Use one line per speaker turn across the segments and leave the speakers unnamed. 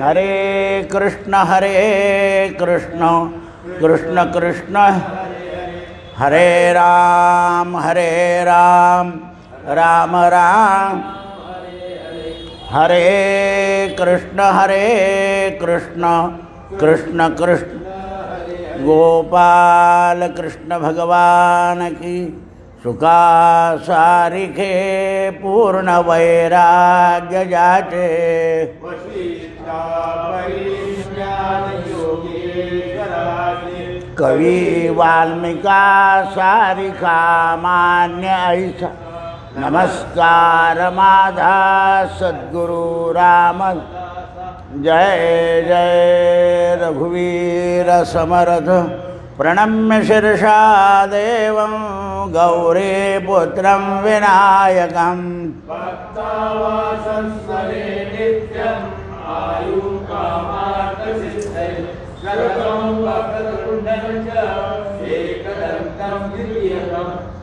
हरे कृष्ण कृष्ण कृष्ण हरे राम राम राम हरे कृष्ण कृष्ण कृष्ण गोपाल कृष्ण भगवान की सुखा सारिखे पूर्ण वैराग्य जाचे कवि वाल्मीका सारिखा मान्य ऐसा नमस्कार माधा सद्गुरु राम जय जय रघुवीर समर्थ प्रणम्य शिरसा देवं गौरी पुत्रं विनायकं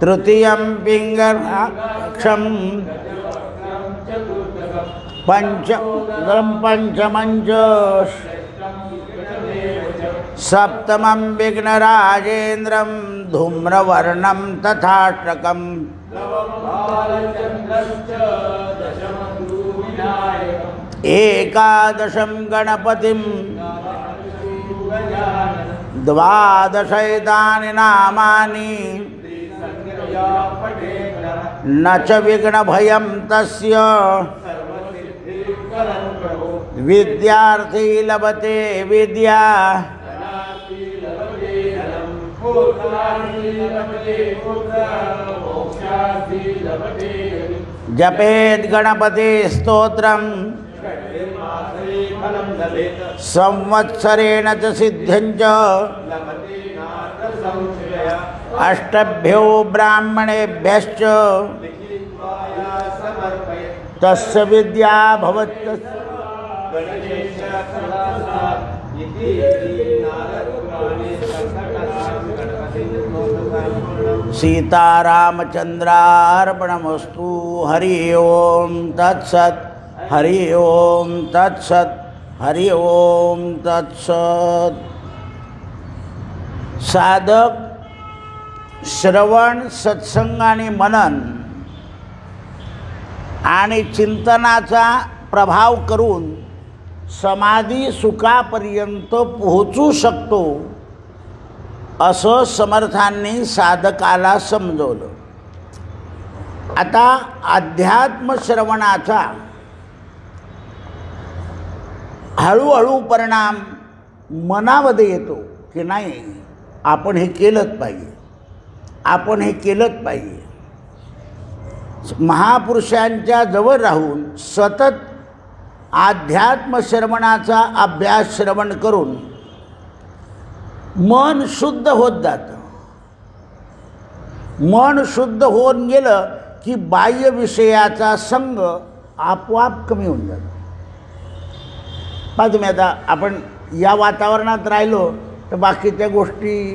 तृतीयं पिंगलाक्षं पंचमंच सप्तमं विघ्नराजेन्द्रं धूम्रवर्णं तथाष्टकं एकादशं गणपतिं द्वादशैतानि नामानि न च विघ्नभयं तस्य विद्यार्थी लभते विद्या जपेत गणपति स्तोत्रं संवत्सरेण च सिद्ध्यञ्च अष्टभ्यो ब्राह्मणेभ्यश्च तस्य विद्या भवत्यस्य सीतारामचंद्रार्पणमस्तु। हरि ओम तत्सत् हरि ओम तत्सत् हरि ओम तत्सत्। साधक श्रवण सत्संग आणि मनन आणि चिंतनाचा प्रभाव करून समाधी सुखापर्यंत पोहोचू शकतो असं समर्थांनी साधकाला समजवलं। आता अध्यात्म श्रवणाचा हळूहळू परिणाम मनामध्ये येतो की नाही आपण हे केलंच पाहिजे, आपण हे केलंच पाहिजे। महापुरुषांच्या जवळ राहून सतत आध्यात्म श्रवणाचा अभ्यास श्रवण करून मन शुद्ध होत जातं। मन शुद्ध होऊन गेलं की बाह्य विषयाचा संग आपोआप कमी होऊन जातो। पहा तुम्ही आता आपण या वातावरणात राहिलो तर बाकीच्या गोष्टी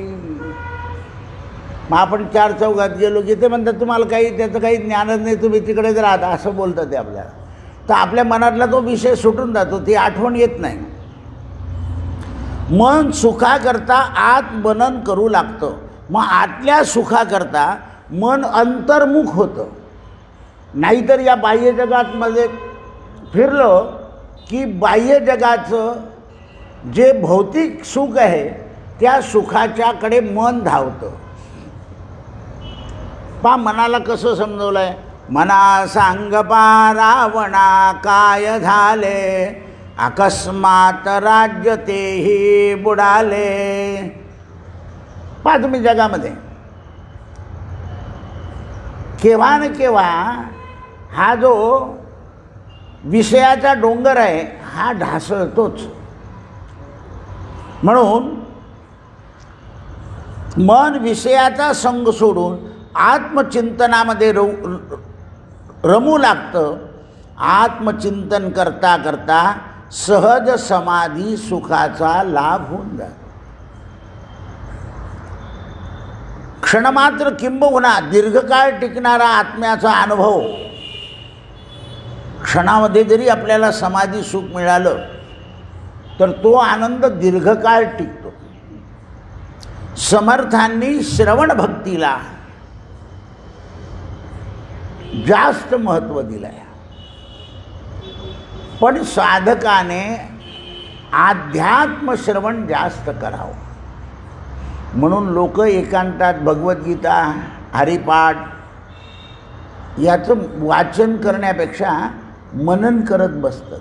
मग आपण चार चौघात गेलो की ते म्हणतात तुम्हाला काही त्याचं काही ज्ञानच नाही, तुम्ही तिकडेच राहता असं बोलतात ते आपल्याला। तर आपल्या मनातला तो विषय सुटून जातो, ती आठवण येत नाही। मन सुखाकरता आत मनन करू लागतं, मग आतल्या सुखाकरता मन अंतर्मुख होतं। नाहीतर या बाह्य जगामध्ये फिरलो की बाह्य जगाचं जे भौतिक सुख आहे त्या सुखाच्याकडे मन धावतं। पा मनाला कसं समजवलं आहे, मना सांगपा रावणा काय झाले, अकस्मात राज्य तेही बुडाले। पहा तुम्ही जगामध्ये केव्हा न केव्हा हा जो विषयाचा डोंगर आहे हा ढासळतोच। म्हणून मन विषयाचा संग सोडून आत्मचिंतनामध्ये रमू लागतं। आत्मचिंतन करता करता सहज समाधी सुखाचा लाभ होऊन जातो। क्षणमात्र किंबहुना दीर्घकाळ टिकणारा आत्म्याचा अनुभव, क्षणामध्ये जरी आपल्याला समाधी सुख मिळालं तर तो आनंद दीर्घकाळ टिकतो. समर्थांनी श्रवण भक्तीला जास्त महत्त्व दिलं आहे, पण साधकाने अध्यात्म श्रवण जास्त करावं. म्हणून लोक एकांतात भगवद्गीता, हरिपाठ याचं वाचन करण्यापेक्षा मनन करत बसतात.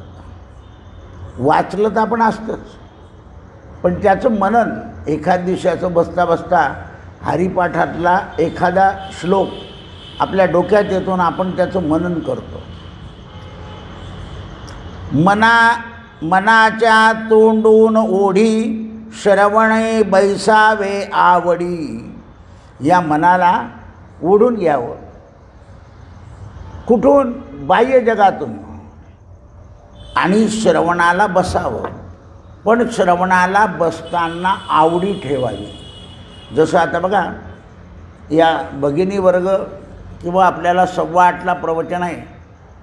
वाचलं तर आपण असतंच, पण त्याचं मनन एखाद दिवसाचं बसता बसता हरिपाठातला एखादा श्लोक आपल्या डोक्यात येतो आणि आपण त्याचं मनन करतो. मनाच्या तोंडून ओढी श्रवणे बैसावे आवडी. या मनाला ओढून घ्यावं. कुठून? बाह्य जगातून. आणि श्रवणाला बसावं, पण श्रवणाला बसताना आवडी ठेवावी. जसं आता बघा, या भगिनी वर्ग किंवा आपल्याला 8:15ला प्रवचन आहे,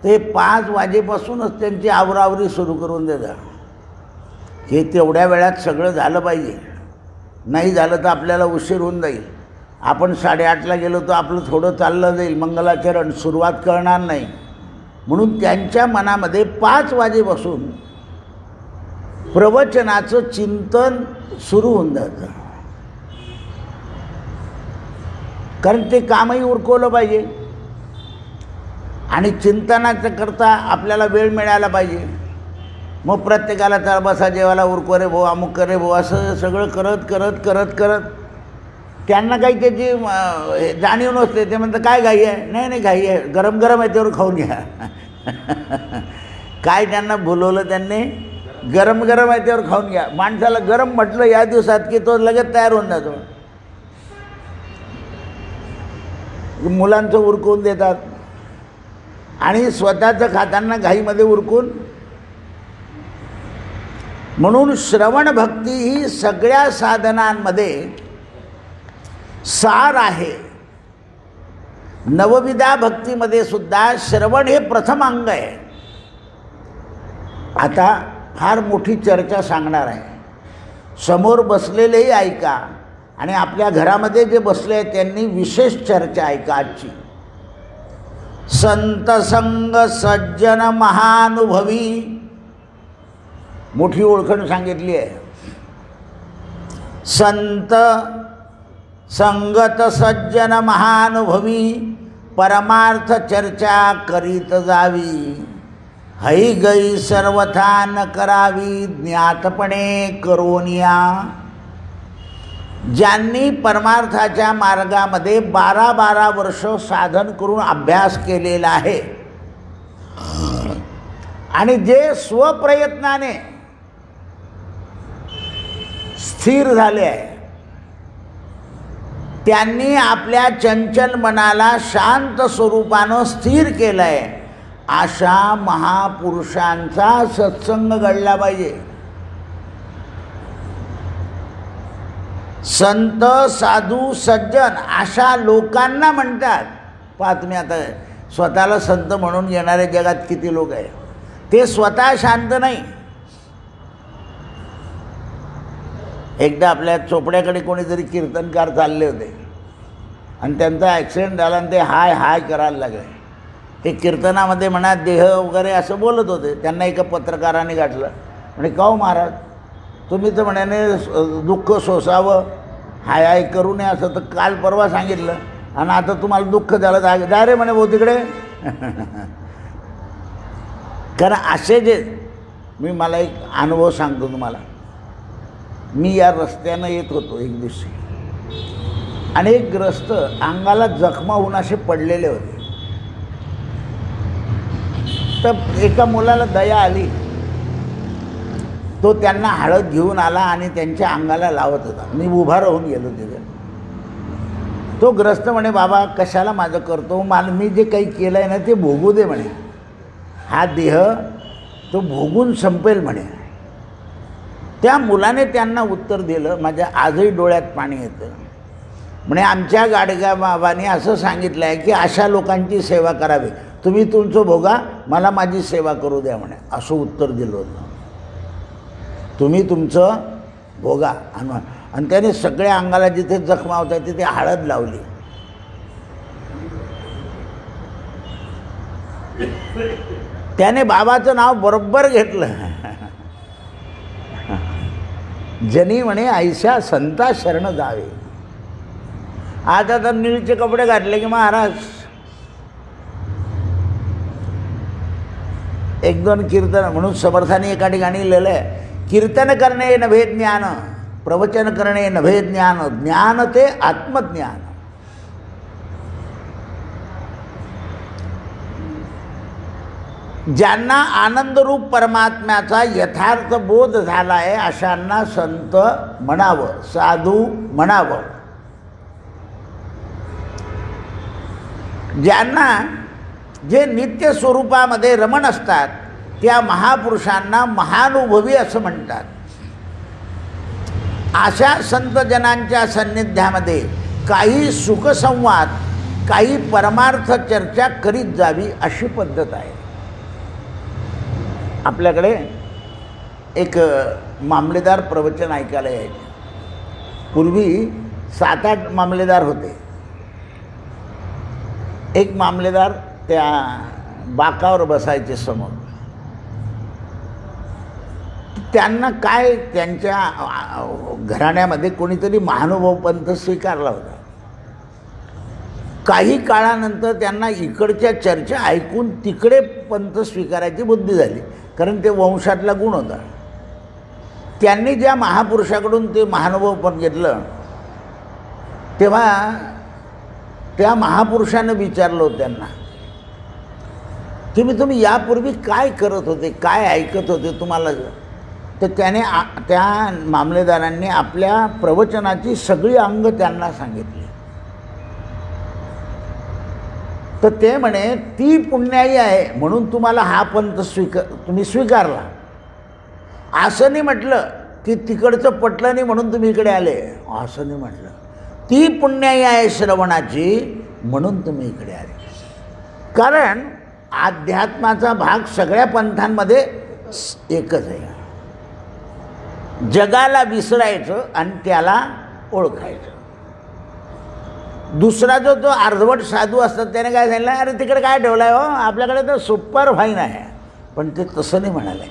ते 5 वाजेपासूनच त्यांची आवरावरी सुरू करून देतात. हे तेवढ्या वेळात सगळं झालं पाहिजे, नाही झालं तर आपल्याला उशीर होऊन जाईल. आपण 8:30ला गेलो तर आपलं थोडं चाललं जाईल, मंगलाचरण सुरुवात करणार नाही. म्हणून त्यांच्या मनामध्ये 5 वाजेपासून प्रवचनाचं चिंतन सुरू होऊन जातं, कारण ते कामही उरकवलं पाहिजे आणि चिंतनाचं करता आपल्याला वेळ मिळाला पाहिजे. मग प्रत्येकाला तर बसा जेवायला, उरको रे भाऊ, अमुक करे भाऊ, असं सगळं करत करत करत करत त्यांना काही त्याची जाणीव नसते. ते म्हणतात काय घाई आहे? नाही नाही घाई आहे, गरम गरम आहे त्यावर खाऊन घ्या. काय त्यांना बोलवलं त्यांनी? गरम गरम आहे त्यावर खाऊन घ्या. माणसाला गरम म्हटलं या दिवसात की तो लगेच तयार होऊन जातो. मुलांचं उरकून देतात आणि स्वतःचं खाताना घाईमध्ये उरकून. म्हणून श्रवण भक्ती ही सगळ्या साधनांमध्ये सार आहे. नवविधा भक्तीमध्ये सुद्धा श्रवण हे प्रथम अंग आहे. आता फार मोठी चर्चा सांगणार आहे, समोर बसलेलेही ऐका आणि आपल्या घरामध्ये जे बसले आहेत त्यांनी विशेष चर्चा ऐका आजची. संत संग सज्जन महानुभवी, मोठी ओळखण सांगितली आहे. संत संगत सज्जन महानुभवी परमार्थ चर्चा करीत जावी. हई गई सर्वथा न करावी ज्ञातपणे करोनिया. ज्यांनी परमार्थाच्या मार्गामध्ये 12 वर्ष साधन करून अभ्यास केलेला आहे आणि जे स्वप्रयत्नाने स्थिर झाले आहे, त्यांनी आपल्या चंचल मनाला शांत स्वरूपानं स्थिर केलं आहे. अशा महापुरुषांचा सत्संग घडला पाहिजे. संत साधू सज्जन अशा लोकांना म्हणतात. पहा तुम्ही आता स्वतःला संत म्हणून येणारे जगात किती लोक आहे. ते स्वतः शांत नाही. एकदा आपल्या चोपड्याकडे कोणीतरी कीर्तनकार चालले होते आणि त्यांचा ॲक्सिडेंट झाला आणि ते हाय हाय करायला लागले. ते कीर्तनामध्ये म्हणा देह वगैरे असं बोलत होते. त्यांना एका पत्रकाराने गाठलं, म्हणे काहो महाराज, तुम्ही तर म्हणे दुःख सोसावं, हाय हाय करू नये असं तर काल परवा सांगितलं आणि आता तुम्हाला दुःख झालं तर जा रे म्हणे भाऊ तिकडे. कारण असे जे मला एक अनुभव सांगतो तुम्हाला. मी या रस्त्यानं येत होतो एक दिवशी आणि एक ग्रस्त अंगाला जखमा होऊन असे पडलेले होते. तर एका मुलाला दया आली, तो त्यांना हळद घेऊन आला आणि त्यांच्या अंगाला लावत होता. मी उभा राहून गेलो तिथे. तो ग्रस्त म्हणे बाबा कशाला माझं करतो, मला मी जे काही केलं आहे ना ते भोगू दे म्हणे. हा देह तो भोगून संपेल म्हणे. त्या मुलाने त्यांना उत्तर दिलं, माझ्या आजही डोळ्यात पाणी येतं. म्हणे आमच्या गाडग्या बाबांनी असं सांगितलं आहे की अशा लोकांची सेवा करावी, तुम्ही तुमचं भोगा, मला माझी सेवा करू द्या म्हणे. असं उत्तर दिलं होतं. तुम्ही तुमचं भोगा. आणि त्याने सगळ्या अंगाला जिथे जखमा होत्या तिथे हळद लावली. त्याने बाबाचं नाव बरोबर घेतलं. जनी म्हणे ऐशा संता शरण जावे. आता तर निळचे कपडे घातले की महाराज एक दोन कीर्तन. म्हणून समर्थाने एका ठिकाणी लिहिलं आहे, कीर्तन करणे नभे ज्ञान, प्रवचन करणे नभे ज्ञान, ज्ञान ते आत्मज्ञान. ज्यांना आनंदरूप परमात्म्याचा यथार्थ बोध झाला आहे अशांना संत म्हणावं, साधू म्हणावं. ज्यांना जे नित्य स्वरूपामध्ये रमण असतात त्या महापुरुषांना महानुभवी असं म्हणतात. अशा संतजनांच्या सान्निध्यामध्ये काही सुखसंवाद, काही परमार्थ चर्चा करीत जावी अशी पद्धत आहे. आपल्याकडे एक मामलेदार प्रवचन ऐकायला यायचे. पूर्वी 7-8 मामलेदार होते. एक मामलेदार त्या बाकावर बसायचे समोर. त्यांना काय त्यांच्या घराण्यामध्ये कोणीतरी महानुभाव पंथ स्वीकारला होता. काही काळानंतर त्यांना इकडच्या चर्चा ऐकून तिकडे पंथ स्वीकारायची बुद्धी झाली, कारण ते वंशातला गुण होता. त्यांनी ज्या महापुरुषाकडून ते महानुभाव पण घेतलं तेव्हा त्या महापुरुषानं विचारलं त्यांना तुम्ही यापूर्वी काय करत होते, काय ऐकत होते तुम्हाला. तर त्याने त्या मामलेदारांनी आपल्या प्रवचनाची सगळी अंग त्यांना सांगितली. तर ते म्हणे ती पुण्याई आहे म्हणून तुम्हाला हा पंथ तुम्ही स्वीकारला. असं नाही म्हटलं की तिकडचं पटलं नाही म्हणून तुम्ही इकडे आले, असं नाही म्हटलं. ती पुण्याई आहे श्रवणाची म्हणून तुम्ही इकडे आले. कारण अध्यात्माचा भाग सगळ्या पंथांमध्ये एकच आहे. जगाला विसरायचं आणि त्याला ओळखायचं. दुसरा जो तो अर्धवट साधू असतात त्याने काय सांगितलं, अरे तिकडे काय ठेवलं आहे हो, आपल्याकडे तर सुपर फाईन आहे. पण ते तसं नाही म्हणाले,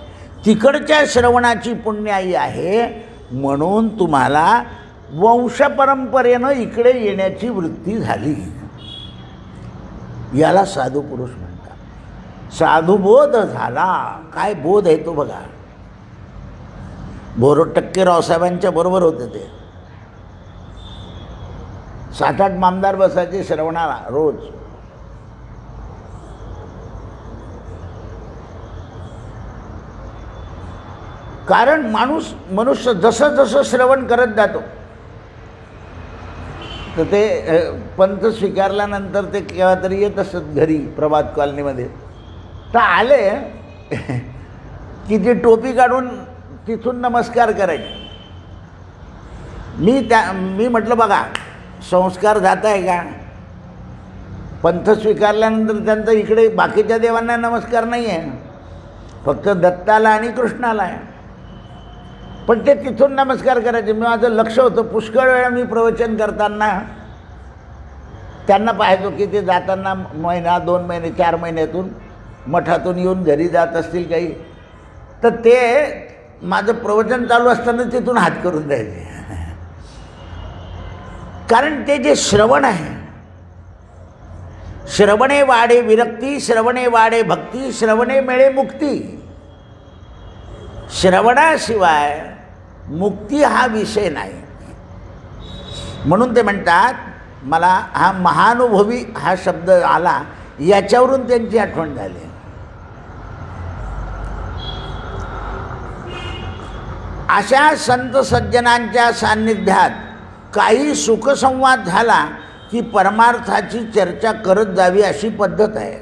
तिकडच्या श्रवणाची पुण्याई आहे म्हणून तुम्हाला वंशपरंपरेनं इकडे येण्याची वृत्ती झाली. याला साधू पुरुष म्हणतात. साधुबोध झाला. काय बोध आहे तो बघा. टक्के रावसाहेबांच्या बरोबर होते ते. 7-8 मामदार बसायचे श्रवणाला रोज. कारण मनुष्य जसं जसं श्रवण करत जातो तर ते पंथ स्वीकारल्यानंतर ते केव्हा तरी येत असत घरी प्रभात कॉलनीमध्ये. तर आले की ती टोपी काढून तिथून नमस्कार करायचे. मी म्हटलं बघा संस्कार जात आहे का. पंथ स्वीकारल्यानंतर त्यांचं इकडे बाकीच्या देवांना नमस्कार नाही आहे, फक्त दत्ताला आणि कृष्णाला आहे. पण ते तिथून नमस्कार करायचे. माझं लक्ष होतं पुष्कळ वेळा मी प्रवचन करताना त्यांना पाहायचो की ते जाताना महिना 2 महिने 4 महिन्यातून मठातून येऊन घरी जात असतील काही, तर ते माझं प्रवचन चालू असताना तिथून हात करून द्यायचे. कारण ते जे श्रवण आहे, श्रवणे वाढे विरक्ती, श्रवणे वाढे भक्ती, श्रवणे मिळे मुक्ती. श्रवणाशिवाय मुक्ती हा विषय नाही. म्हणून ते म्हणतात, मला हा महानुभवी हा शब्द आला याच्यावरून त्यांची आठवण झाली. अशा संत सज्जनांच्या सान्निध्यात काही सुखसंवाद झाला की परमार्थाची चर्चा करत जावी अशी पद्धत आहे.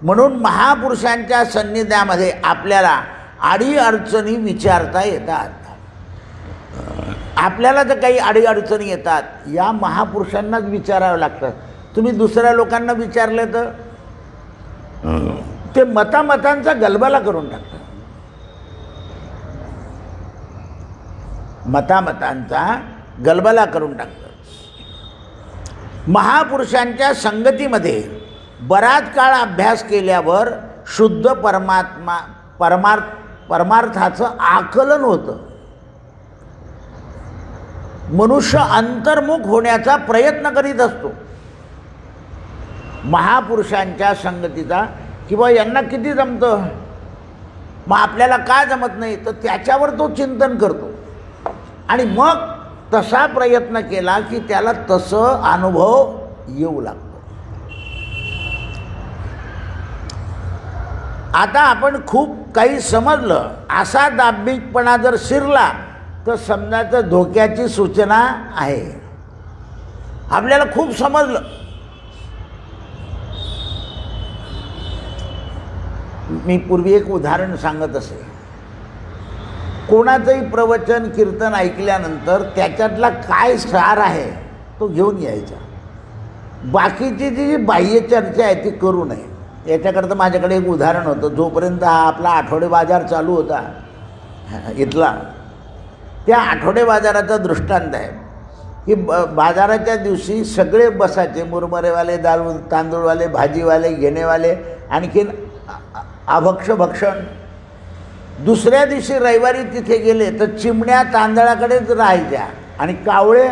म्हणून महापुरुषांच्या सान्निध्यामध्ये आपल्याला अडीअडचणी विचारता येतात. आपल्याला जर काही अडीअडचणी येतात या महापुरुषांनाच विचारावं लागतात. तुम्ही दुसऱ्या लोकांना विचारले तर ते मतांचा गलबला करून टाकतात. मतामतांचा गलबला करून टाकतं. महापुरुषांच्या संगतीमध्ये बराच काळ अभ्यास केल्यावर शुद्ध परमार्थाचं आकलन होतं. मनुष्य अंतर्मुख होण्याचा प्रयत्न करीत असतो. महापुरुषांच्या संगतीचा किंवा यांना किती जमतं, मग आपल्याला का जमत नाही, तर त्याच्यावर तो चिंतन करतो आणि मग तसा प्रयत्न केला की त्याला तसं अनुभव येऊ लागतो. आता आपण खूप काही समजलं असा दांभिकपणा जर शिरला तर समजायचं धोक्याची सूचना आहे. आपल्याला खूप समजलं, मी पूर्वी एक उदाहरण सांगत असे, कोणाचंही प्रवचन कीर्तन ऐकल्यानंतर त्याच्यातला काय सार आहे तो घेऊन यायचा. बाकीची जी बाह्य चर्चा आहे ती करू नये. याच्याकरता माझ्याकडे एक उदाहरण होतं. जोपर्यंत हा आपला आठवडे बाजार चालू होता इथला, त्या आठवडे बाजाराचा दृष्टांत आहे की बाजाराच्या दिवशी सगळे बसायचे, मुरमरेवाले, तांदूळवाले, भाजीवाले, घेणेवाले, आणखीन अभक्ष भक्षण. दुसऱ्या दिवशी रविवारी तिथे गेले तर चिमण्या तांदळाकडेच राहायच्या आणि कावळे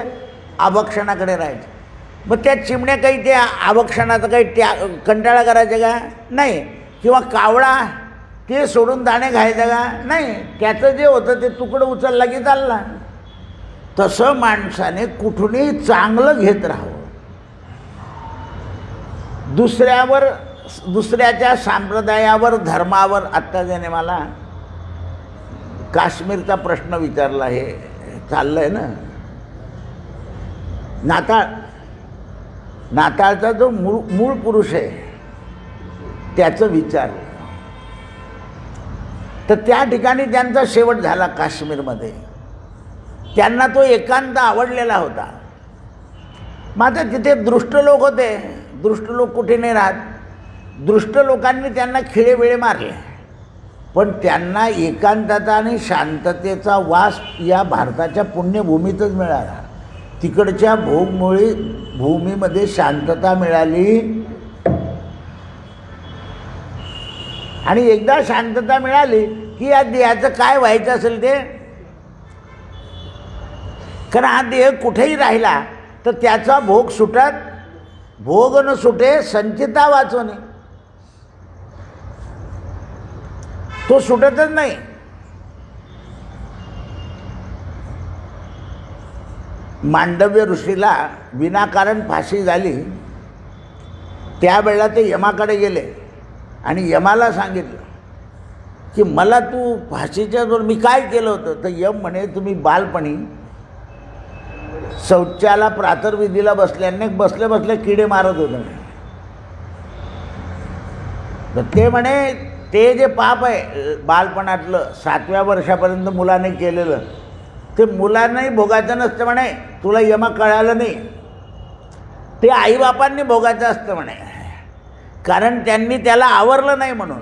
अभक्षणाकडे राहायचे. मग त्या चिमण्या काही त्या अभक्षणाचा काही कंटाळा करायचा का नाही, किंवा कावळा ते सोडून दाणे खायचा का नाही, त्याचं जे होतं ते तुकडं उचलला की चालला. तसं माणसाने कुठूनही चांगलं घेत राहावं. दुसऱ्याच्या संप्रदायावर, धर्मावर. आत्ता ज्याने मला काश्मीरचा प्रश्न विचारला, हे चाललं आहे ना, नाताळचा जो मूळ पुरुष आहे त्याचं विचार, तर त्या ठिकाणी त्यांचा शेवट झाला काश्मीरमध्ये. त्यांना तो एकांत आवडलेला होता. मात्र तिथे दृष्ट लोक होते. दृष्ट लोक कुठे नाही राहत. दृष्ट लोकांनी त्यांना खिळेबिळे मारले, पण त्यांना एकांतता आणि शांततेचा वास या भारताच्या पुण्यभूमीतच मिळाला. तिकडच्या भूमीमध्ये शांतता मिळाली आणि एकदा शांतता मिळाली की या देहाचं काय व्हायचं असेल ते, कारण हा देह कुठेही राहिला तर त्याचा भोग सुटत, भोग न सुटे संचिता वाचवणे, तो सुटतच नाही. मांडव्य ऋषीला विनाकारण फाशी झाली. त्यावेळेला ते यमाकडे गेले आणि यमाला सांगितलं की मला तू फाशीच्या जोर मी काय केलं होतं. तर यम म्हणे, तुम्ही बालपणी शौचाला प्रातर्विधीला बसल्याने बसल्या बसल्या किडे मारत होते. तर ते म्हणे ते जे पाप आहे बालपणातलं 7व्या वर्षापर्यंत मुलाने केलेलं, ते मुलांनाही भोगायचं नसतं म्हणे. तुला यमा कळालं नाही, ते आईबापांनी भोगायचं असतं म्हणे, कारण त्यांनी त्याला आवरलं नाही म्हणून.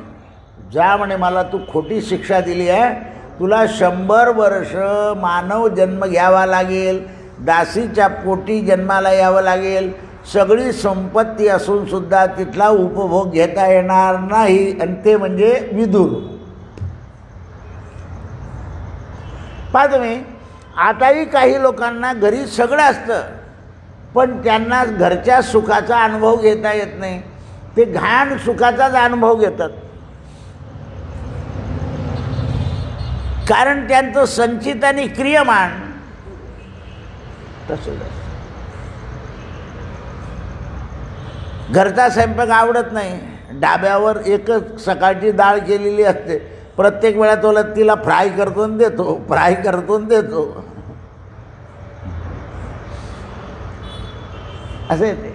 जा म्हणे, मला तू खोटी शिक्षा दिली आहे, तुला 100 वर्ष मानव जन्म घ्यावा लागेल, दासीच्या पोटी जन्माला यावं लागेल, सगळी संपत्ती असून सुद्धा तिथला उपभोग घेता येणार नाही, आणि ते म्हणजे विदुर. पहा तुम्ही, आताही काही लोकांना घरी सगळं असतं पण त्यांना घरच्या सुखाचा अनुभव घेता येत नाही. ते घाण सुखाचाच अनुभव घेतात, कारण त्यांचं संचित आणि क्रियमान तसंच. घरचा स्वयंपाक आवडत नाही, डाब्यावर एकच सकाळची डाळ केलेली असते, प्रत्येक वेळा तो तिला फ्राय करतो देतो, फ्राय करतो देतो, असं येते.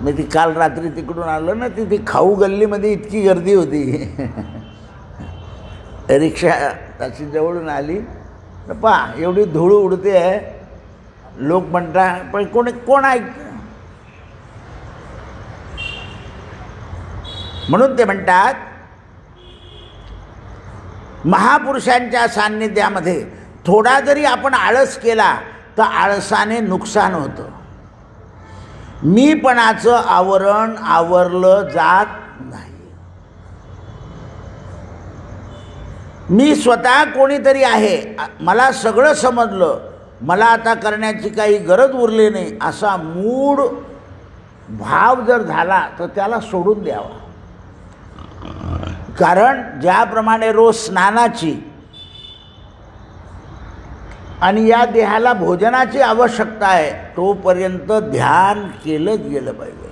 मी ती काल रात्री तिकडून आलो ना, ती खाऊ गल्लीमध्ये इतकी गर्दी होती. रिक्षा अशी जवळून आली, पहा एवढी धूळ उडते आहे, लोक म्हणतात पण कोण ऐकतं. म्हणून ते म्हणतात महापुरुषांच्या सान्निध्यामध्ये थोडा जरी आपण आळस केला तर आळसाने नुकसान होतं. मीपणाचं आवरण आवरलं जात नाही. मी स्वतः कोणीतरी आहे, मला सगळं समजलं, मला आता करण्याची काही गरज उरली नाही, असा मूढ भाव जर झाला तर त्याला सोडून द्यावा. कारण ज्याप्रमाणे रोज स्नानाची आणि या देहाला भोजनाची आवश्यकता आहे, तोपर्यंत ध्यान केलंच गेलं पाहिजे.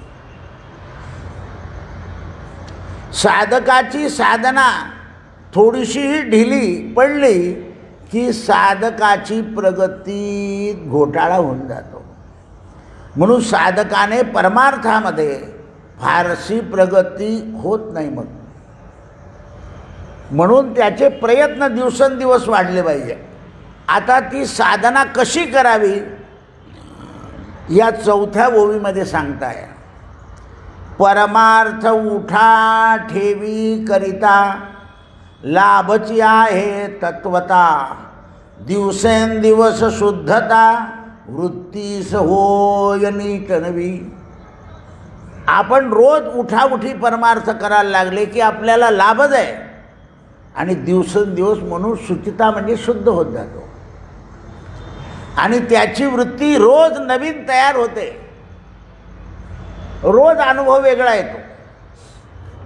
साधकाची साधना थोडीशीही ढिली पडली की साधकाची प्रगती घोटाळा होऊन जातो. म्हणून साधकाने परमार्थामध्ये फारशी प्रगती होत नाही. म्हणून त्याचे प्रयत्न दिवसेंदिवस वाढले पाहिजे. आता ती साधना कशी करावी या 4थ्या ओवीमध्ये सांगताय. परमार्थ उठा ठेवी करिता, लाभची आहे तत्वता, दिवसेंदिवस शुद्धता, वृत्तीस होय नीट नवी. आपण रोज उठाउठी परमार्थ करायला लागले की आपल्याला लाभच आहे आणि दिवसेंदिवस म्हणून शुचिता म्हणजे शुद्ध होत जातो आणि त्याची वृत्ती रोज नवीन तयार होते. रोज अनुभव वेगळा येतो.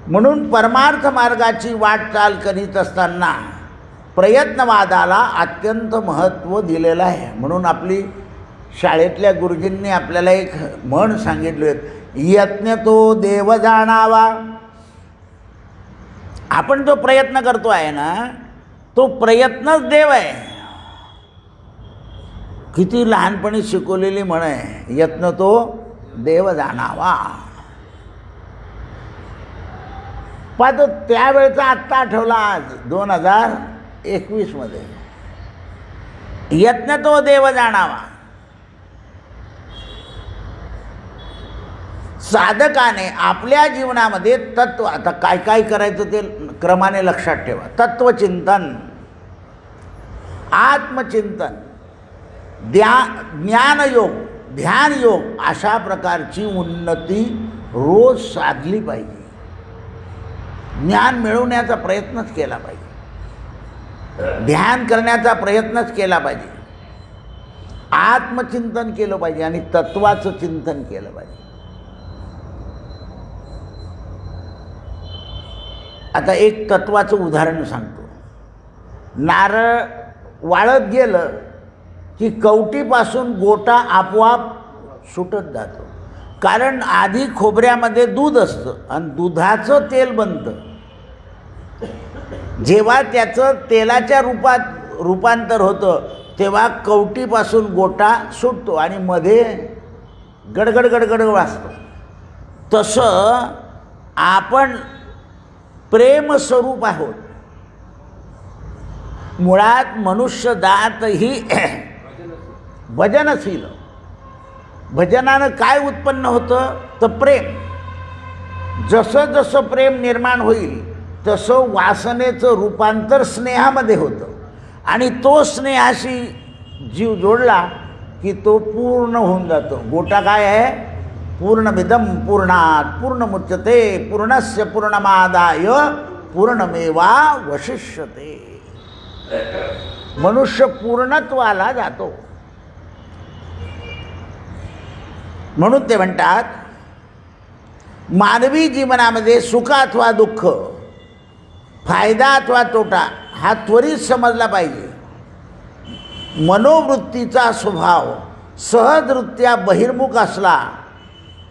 म्हणून परमार्थ मार्गाची वाटचाल करीत असताना प्रयत्नवादाला अत्यंत महत्त्व दिलेलं आहे. म्हणून आपली शाळेतल्या गुरुजींनी आपल्याला एक म्हण सांगितली आहे, यत्न तो देव जाणावा. आपण जो प्रयत्न करतो आहे ना, तो प्रयत्नच देव आहे. किती लहानपणी शिकवलेली म्हण आहे, यत्न तो देव जाणावा. पण त्यावेळेचा आत्ता आठवला आज 2021 मध्ये. यत्न तो देव जाणावा. साधकाने आपल्या जीवनामध्ये तत्व, आता काय काय करायचं ते क्रमाने लक्षात ठेवा. तत्वचिंतन, आत्मचिंतन, ज्ञानयोग, ध्यानयोग अशा प्रकारची उन्नती रोज साधली पाहिजे. ज्ञान मिळवण्याचा प्रयत्नच केला पाहिजे, ध्यान करण्याचा प्रयत्नच केला पाहिजे, आत्मचिंतन केलं पाहिजे आणि तत्वाचं चिंतन केलं पाहिजे. आता एक तत्वाचं उदाहरण सांगतो. नारळ वाळत गेलं की कवटीपासून गोटा आपोआप सुटत जातो. कारण आधी खोबऱ्यामध्ये दूध असतं आणि दुधाचं तेल बनतं. जेव्हा त्याचं तेलाच्या रूपांतर होतं तेव्हा कवटीपासून गोटा सुटतो आणि मध्ये गडगड गडगड वाजतो. तसं आपण प्रेमस्वरूप आहोत. मुळात मनुष्य जात ही भजनशील. भजनानं काय उत्पन्न होतं तर प्रेम. जसं जसं प्रेम निर्माण होईल तसं वासनेचं रूपांतर स्नेहामध्ये होतं आणि तो स्नेहाशी जीव जोडला की तो पूर्ण होऊन जातो. गोटा काय आहे? पूर्णमिदं पूर्णात् पूर्णमुच्यते पूर्णस्य पूर्णमादाय पूर्णमेवावशिष्यते. मनुष्य पूर्णत्वाला जातो. म्हणून ते म्हणतात मानवी जीवनामध्ये सुख अथवा दुःख, फायदा अथवा तोटा हा त्वरित समजला पाहिजे. मनोवृत्तीचा स्वभाव सहजरित्या बहिर्मुख असला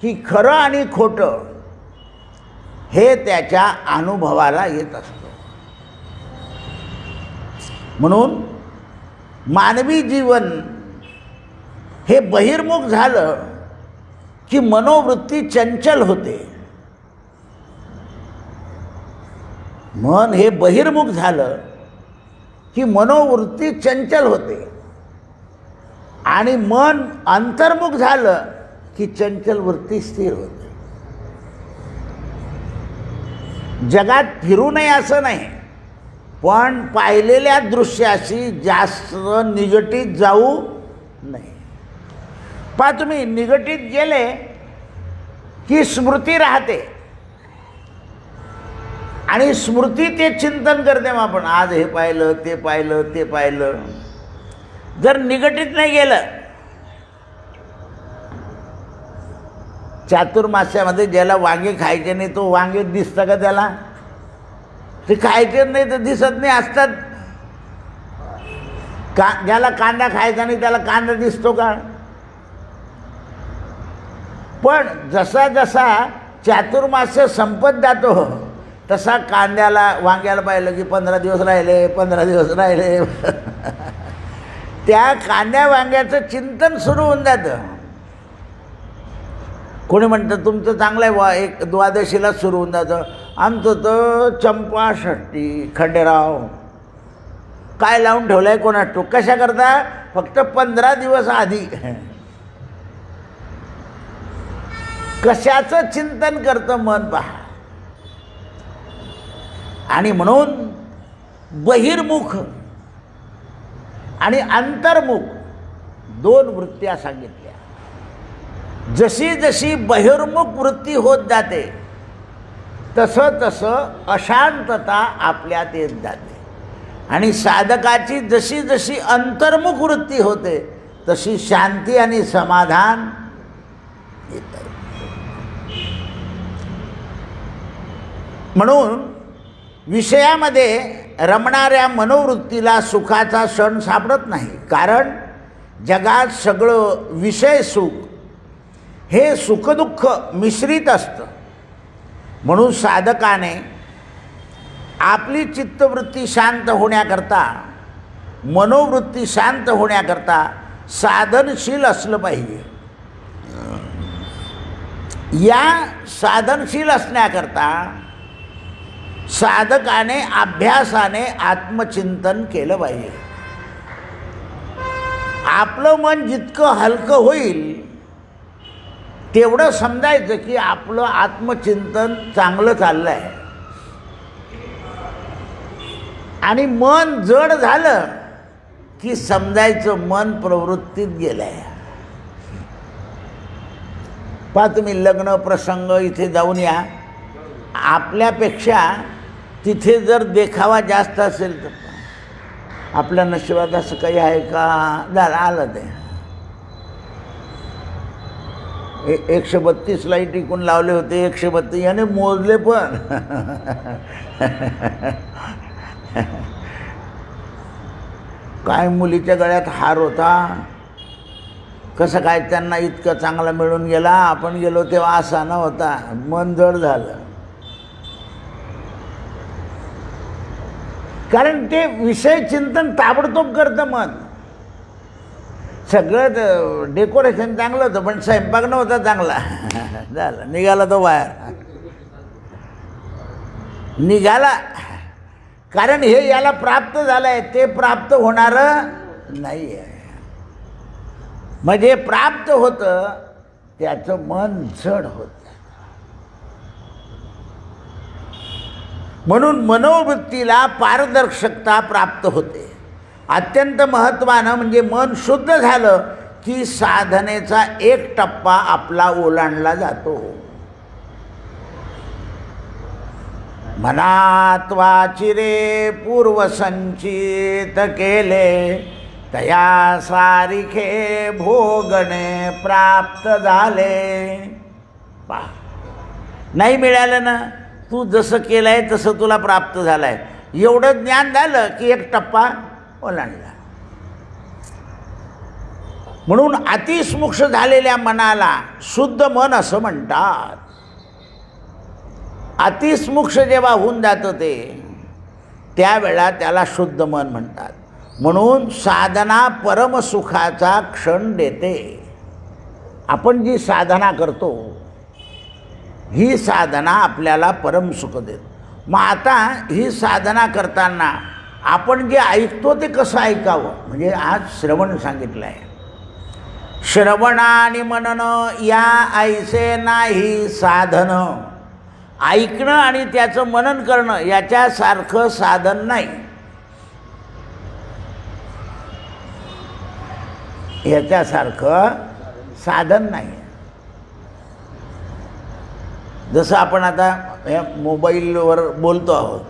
की खरं आणि खोटं हे त्याच्या अनुभवाला येत असतं. म्हणून मानवी जीवन हे बहिर्मुख झालं की मनोवृत्ती चंचल होते. मन हे बहिर्मुख झालं की मनोवृत्ती चंचल होते आणि मन अंतर्मुख झालं की चंचल वृत्ती स्थिर होते. जगात फिरू नये असं नाही, पण पाहिलेल्या दृश्याशी जास्त निगटीत जाऊ नये. पहा तुम्ही, निगटीत गेले की स्मृती राहते आणि स्मृती ते चिंतन करते. मग आपण आज हे पाहिलं, ते पाहिलं, ते पाहिलं. जर निगटीत नाही गेलं, चातुर्मास्यामध्ये ज्याला वांगे खायचे नाही तो वांगे दिसतं का त्याला? ते खायचे नाही तर दिसत नाही असतात. ज्याला कांदा खायचा नाही त्याला कांदा दिसतो का? पण जसा जसा चातुर्मास्य संपत जातो तसा कांद्याला वांग्याला पाहिलं की 15 दिवस राहिले, 15 दिवस राहिले. त्या कांद्या वांग्याचं चिंतन सुरू होऊन जातं. कोणी म्हणतं तुमचं चांगलं आहे बा, एक द्वादशीला सुरू होऊन जातं. आमचं तर चंपा षष्ठी. खंडेराव काय लावून ठेवलं आहे कोणा टोक? कशा करता? फक्त 15 दिवस आधी. कशाचं चिंतन करतं मन पहा. आणि म्हणून बहिर्मुख आणि अंतर्मुख दोन वृत्त्या सांगितल्या. जशी जशी बहिर्मुख वृत्ती होत जाते तसं तसं अशांतता आपल्यात येत जाते. आणि साधकाची जशी जशी अंतर्मुख वृत्ती होते तशी शांती आणि समाधान येतं. म्हणून विषयामध्ये रमणाऱ्या मनोवृत्तीला सुखाचा क्षण सापडत नाही. कारण जगात सगळं विषय सुख हे सुखदुःख मिश्रित असतं. म्हणून साधकाने आपली चित्तवृत्ती शांत होण्याकरता, मनोवृत्ती शांत होण्याकरता साधनशील असलं पाहिजे. या साधनशील असण्याकरता साधकाने अभ्यासाने आत्मचिंतन केलं पाहिजे. आपलं मन जितकं हलकं होईल तेवढं समजायचं की आपलं आत्मचिंतन चांगलं चाललं आहे. आणि मन जड झालं की समजायचं मन प्रवृत्तीत गेलं आहे. पहा तुम्ही, लग्न प्रसंग इथे जाऊन या, आपल्यापेक्षा तिथे जर देखावा जास्त असेल तर आपल्या नशिबात असं काही आहे का? झालं, आलं ते. 132 लाईट इकून लावले होते, 132 याने मोजले पण. काय मुलीच्या गळ्यात हार होता, कसं काय त्यांना इतकं चांगला मिळून गेला, आपण गेलो तेव्हा असा नव्हता. मन जड झालं. कारण ते विषय चिंतन ताबडतोब करतं मन. सगळं डेकोरेशन चांगलं होतं पण स्वयंपाक नव्हता चांगला. झालं, निघाला तो बाहेर. निघाला कारण हे याला प्राप्त झालं आहे, ते प्राप्त होणारं नाही आहे. म्हणजे प्राप्त होतं त्याचं मन जड होतं. म्हणून मनोवृत्तीला पारदर्शकता प्राप्त होते. अत्यंत महत्त्वानं म्हणजे मन शुद्ध झालं की साधनेचा एक टप्पा आपला ओलांडला जातो. मनात वाचिरे पूर्वसंचित केले, तया सारिखे भोगणे प्राप्त झाले. पा नाही मिळालं ना, तू जसं केलं आहे तसं तुला प्राप्त झालं आहे. एवढं ज्ञान झालं की एक टप्पा ओलांडला. म्हणून अतिस्मुक्ष झालेल्या मनाला शुद्ध मन असं म्हणतात. अतिस्मुक्ष जेव्हा होऊन जातं ते त्यावेळा त्याला शुद्ध मन म्हणतात. म्हणून साधना परमसुखाचा क्षण देते. आपण जी साधना करतो ही साधना आपल्याला परमसुख देते. मग आता ही साधना करताना आपण जे ऐकतो ते कसं ऐकावं, म्हणजे आज श्रवण सांगितलं आहे. श्रवण आणि मनन या ऐसे नाही साधन, ऐकणं आणि त्याचं मनन करणं याच्यासारखं साधन नाही, याच्यासारखं साधन नाही. जसं आपण आता या मोबाईलवर बोलतो आहोत,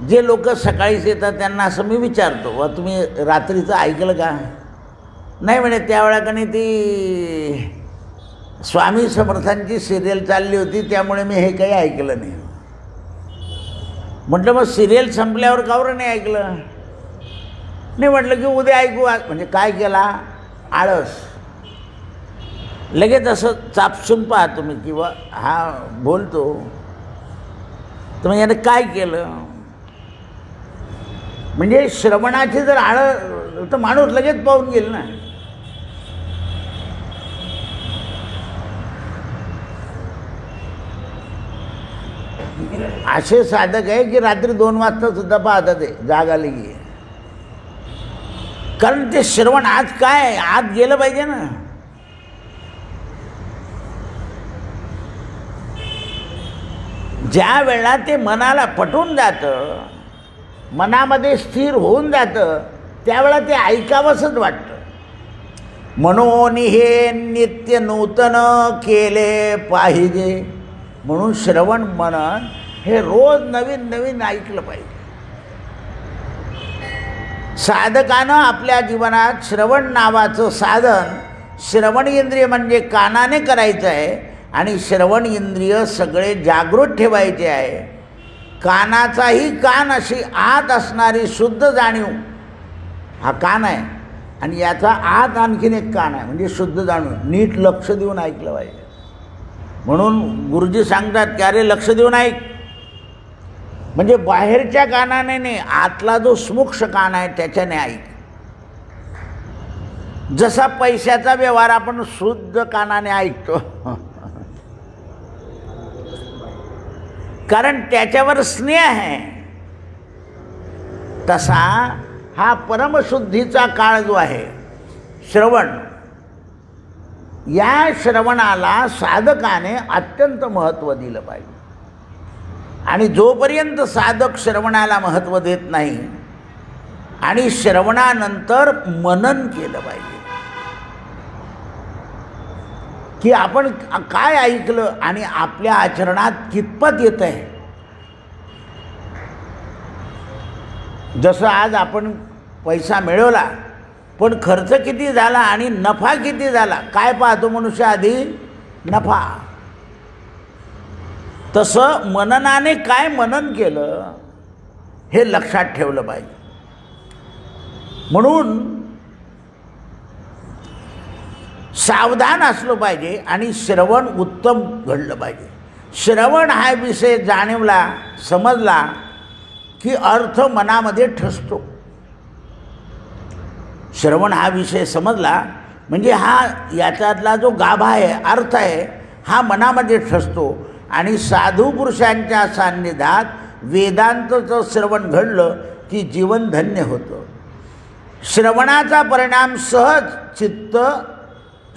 जे लोक सकाळीच येतात त्यांना असं मी विचारतो, वा तुम्ही रात्रीचं ऐकलं का? नाही म्हणे, त्यावेळेला ती स्वामी समर्थांची सिरियल चालली होती त्यामुळे मी हे काही ऐकलं नाही. म्हटलं मग सिरियल संपल्यावर का बरं नाही ऐकलं? नाही म्हटलं की उद्या ऐकू. म्हणजे काय केला? आळस. लगेच असं चापसून पाहा तुम्ही किंवा हा बोलतो तर म्हणजे याने काय केलं. म्हणजे श्रवणाची जर आळस तर माणूस लगेच पाहून गेल ना. असे साधक आहे की रात्री 2 वाजता सुद्धा पाहतात ते जाग आली की, कारण ते श्रवण आज काय आत गेलं पाहिजे ना. ज्या वेळेला ते मनाला पटून जातं, मनामध्ये स्थिर होऊन जातं, त्यावेळेला ते ऐकावंसंच वाटतं. म्हणून हे नित्य नूतन केले पाहिजे. म्हणून श्रवण मनन हे रोज नवीन नवीन ऐकलं पाहिजे. साधकानं आपल्या जीवनात श्रवण नावाचं साधन, श्रवण इंद्रिय म्हणजे कानाने करायचं आहे आणि श्रवण इंद्रिय सगळे जागृत ठेवायचे आहे. कानाचाही कान अशी आत असणारी शुद्ध जाणीव हा कान आहे आणि याचा आत आणखीन एक कान आहे म्हणजे शुद्ध जाणीव. नीट लक्ष देऊन ऐकलं पाहिजे. म्हणून गुरुजी सांगतात की अरे लक्ष देऊन ऐक. म्हणजे बाहेरच्या कानाने नाही, आतला जो सूक्ष्म कान आहे त्याच्याने ऐक. जसा पैशाचा व्यवहार आपण शुद्ध कानाने ऐकतो कारण त्याच्यावर स्नेह आहे, तसा हा परमशुद्धीचा काळ जो आहे श्रवण, या श्रवणाला साधकाने अत्यंत महत्त्व दिलं पाहिजे. आणि जोपर्यंत साधक श्रवणाला महत्त्व देत नाही आणि श्रवणानंतर मनन केलं पाहिजे की आपण काय ऐकलं आणि आपल्या आचरणात कितपत येत आहे. जसं आज आपण पैसा मिळवला पण खर्च किती झाला आणि नफा किती झाला काय पाहतो मनुष्य आधी? नफा. तसं मननाने काय मनन केलं हे लक्षात ठेवलं पाहिजे. म्हणून सावधान असलं पाहिजे आणि श्रवण उत्तम घडलं पाहिजे. श्रवण हा विषय जाणवला, समजला की अर्थ मनामध्ये ठसतो. श्रवण हा विषय समजला म्हणजे हा याच्यातला जो गाभा आहे, अर्थ आहे, हा मनामध्ये ठसतो आणि साधू पुरुषांच्या सान्निध्यात वेदांतचं श्रवण घडलं की जीवन धन्य होतं. श्रवणाचा परिणाम सहज चित्त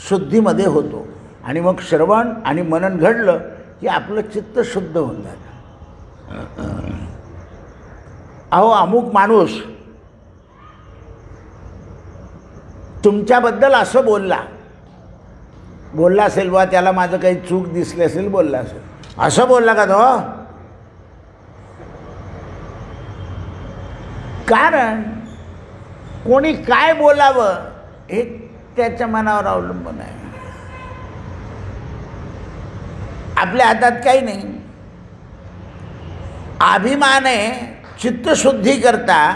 शुद्धीमध्ये होतो आणि मग श्रवण आणि मनन घडलं की आपलं चित्त शुद्ध होऊन जातं. अहो अमुक माणूस तुमच्याबद्दल असं बोलला असेल, बा त्याला माझं काही चूक दिसली असेल, बोलला असेल. असं बोलला का तो? कारण कोणी काय बोलावं हे त्याच्या मनावर अवलंबून आहे. आपल्या हातात काही नाही. अभिमाने चित्तशुद्धी करता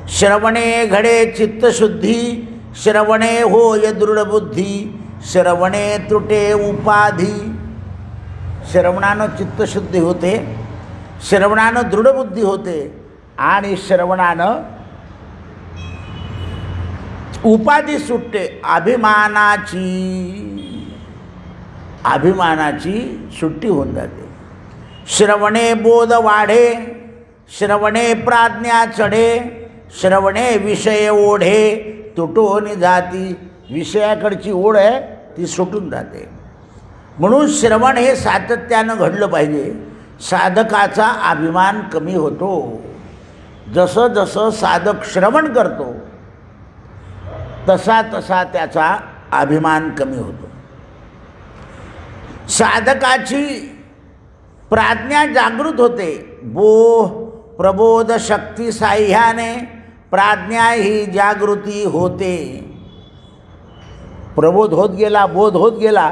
श्रवणे घडे चित्तशुद्धी, श्रवणे होय दृढबुद्धी, श्रवणे तुटे उपाधी. श्रवणानं चित्तशुद्धी होते, श्रवणानं दृढबुद्धी होते आणि श्रवणानं उपाधी सुटते. अभिमानाची सुट्टी होऊन जाते. श्रवणे बोध वाढे, श्रवणे प्राज्ञा चढे, श्रवणे विषय ओढे तुटून जाती. विषयाकडची ओढ आहे ती सुटून जाते. म्हणून श्रवण हे सातत्यानं घडलं पाहिजे. साधकाचा अभिमान कमी होतो. जसं जसं साधक श्रवण करतो तसा तसा त्याचा अभिमान कमी होतो. साधकाची प्राज्ञा जागृत होते. प्रबोध शक्ती साह्याने प्राज्ञा ही जागृती होते. प्रबोध होत गेला, बोध होत गेला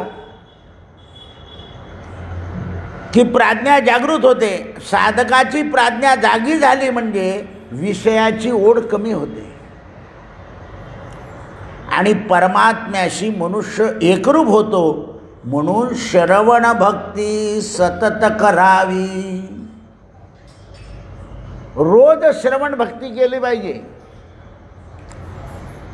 की प्राज्ञा जागृत होते. साधकाची प्राज्ञा जागी झाली म्हणजे विषयाची ओढ कमी होते आणि परमात्म्याशी मनुष्य एकरूप होतो. म्हणून श्रवण भक्ती सतत करावी. रोज श्रवण भक्ती केली पाहिजे.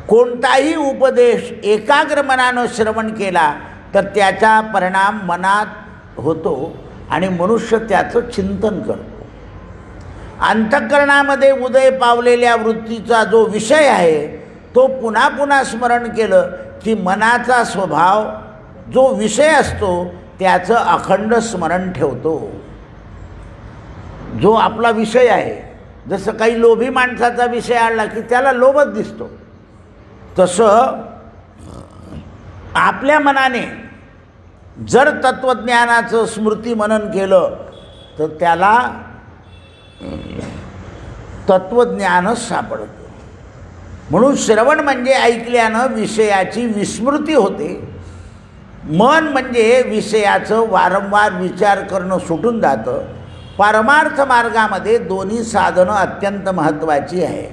कोणताही उपदेश एकाग्र मनानं श्रवण केला तर त्याचा परिणाम मनात होतो आणि मनुष्य त्याचं चिंतन करतो. अंतःकरणामध्ये उदय पावलेल्या वृत्तीचा जो विषय आहे तो पुन्हा पुन्हा स्मरण केलं की मनाचा स्वभाव जो विषय असतो त्याचं अखंड स्मरण ठेवतो. जो आपला विषय आहे, जसं काही लोभी माणसाचा विषय आणला की त्याला लोभच दिसतो, तसं आपल्या मनाने जर तत्वज्ञानाचं स्मृती मनन केलं तर त्याला तत्वज्ञानच सापडतं. म्हणून श्रवण म्हणजे ऐकल्यानं विषयाची विस्मृती होते. मन म्हणजे विषयाचं वारंवार विचार करणं सुटून जातं. परमार्थ मार्गामध्ये दोन्ही साधनं अत्यंत महत्त्वाची आहे.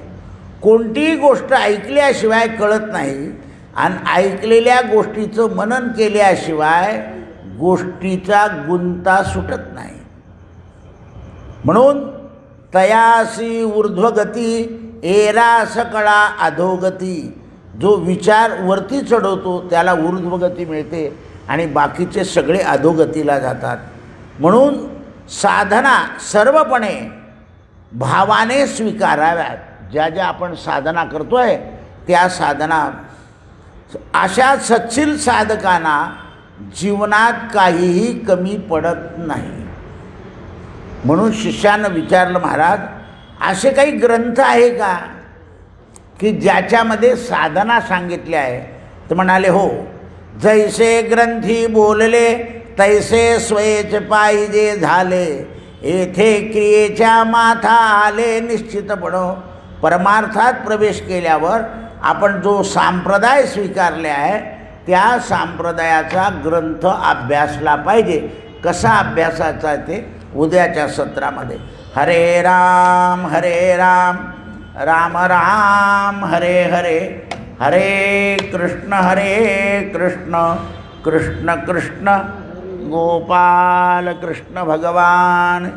कोणतीही गोष्ट ऐकल्याशिवाय कळत नाही आणि ऐकलेल्या गोष्टीचं मनन केल्याशिवाय गोष्टीचा गुंता सुटत नाही. म्हणून तयासी ऊर्ध्वगती एरास कळा अधोगती. जो विचार वरती चढवतो त्याला ऊर्ध्वगती मिळते आणि बाकीचे सगळे अधोगतीला जातात. म्हणून साधना सर्वपणे भावाने स्वीकाराव्यात. ज्या ज्या आपण साधना करतोय त्या साधना अशा सच्शील साधकांना जीवनात काहीही कमी पडत नाही. म्हणून शिष्यानं विचारलं, महाराज असे काही ग्रंथ आहे का की ज्याच्यामध्ये साधना सांगितली आहे? तर म्हणाले, हो. जैसे ग्रंथी बोलले तैसे स्वयेच पाहिजे झाले. येथे क्रियेच्या माथा आले निश्चितपणे. परमार्थात प्रवेश केल्यावर आपण जो संप्रदाय स्वीकारले आहे त्या संप्रदायाचा ग्रंथ अभ्यासला पाहिजे. कसा अभ्यासाचा ते उद्याच्या सत्रामध्ये. हरे राम राम राम हरे हरे. हरे कृष्ण कृष्ण कृष्ण गोपाल कृष्ण भगवान.